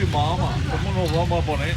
Uy, mamá, ¿cómo nos vamos a poner?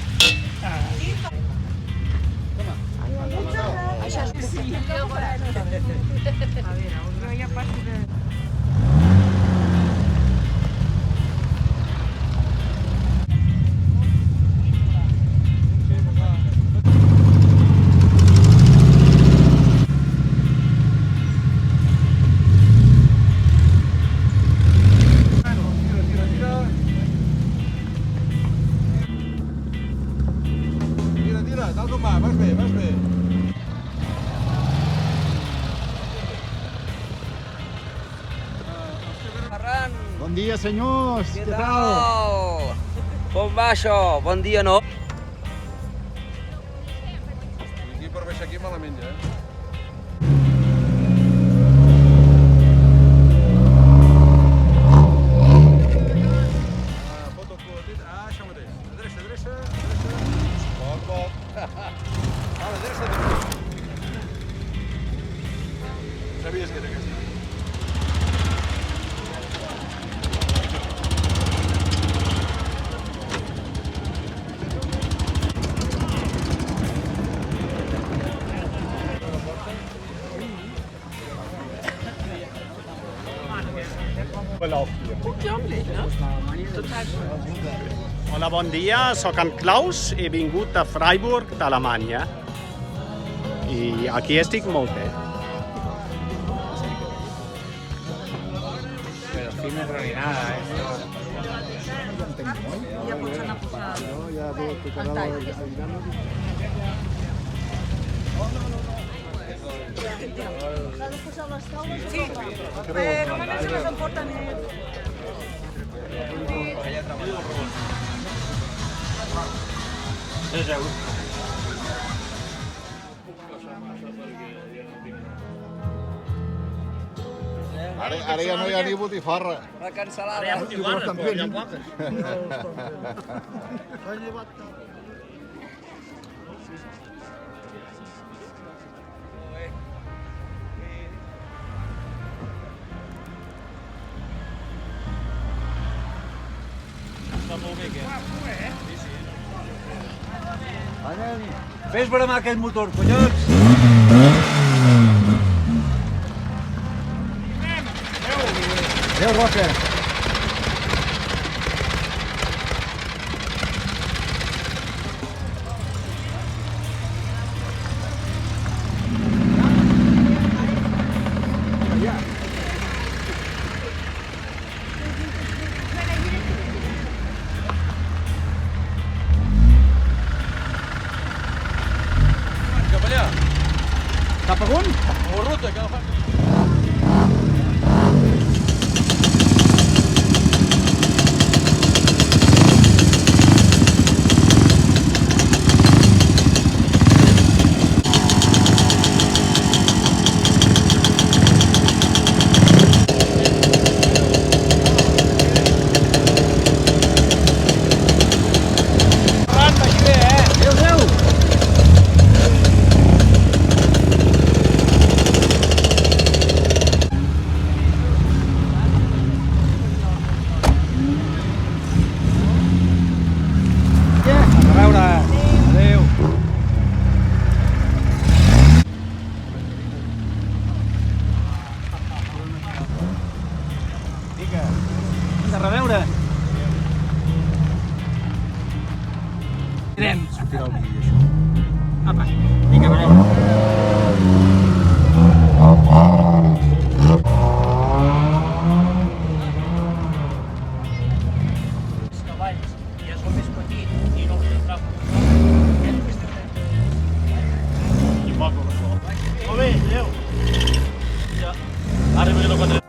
Bon dia, senyors. Què tal? Com va això? Bon dia, no? Aquí per baixar aquí malament ja, Foto col·lotit. Això mateix. Adreça. Poc. Adreça. Sabies que era aquesta? Hola, bon dia. Soc en Klaus. He vingut a Freiburg, d'Alemanya. I aquí estic molt bé. Pero aquí no entra ni nada, Ja pots anar a posar Sí, però només les emporten ells. Ara ja no hi ha ni botifarra. La cancel·lada. Fes bramar aquest motor, collons! Adéu, Roca! Cap allà. Cap amunt? O ruta, que agafant. A reveure! Direm. Sortirà el vídeo, això. Apa, vinga, a veure. Els cavalls ja són més petits i no els tindrà i poc, molt bé, adéu. Ja. Ara m'he de quatre.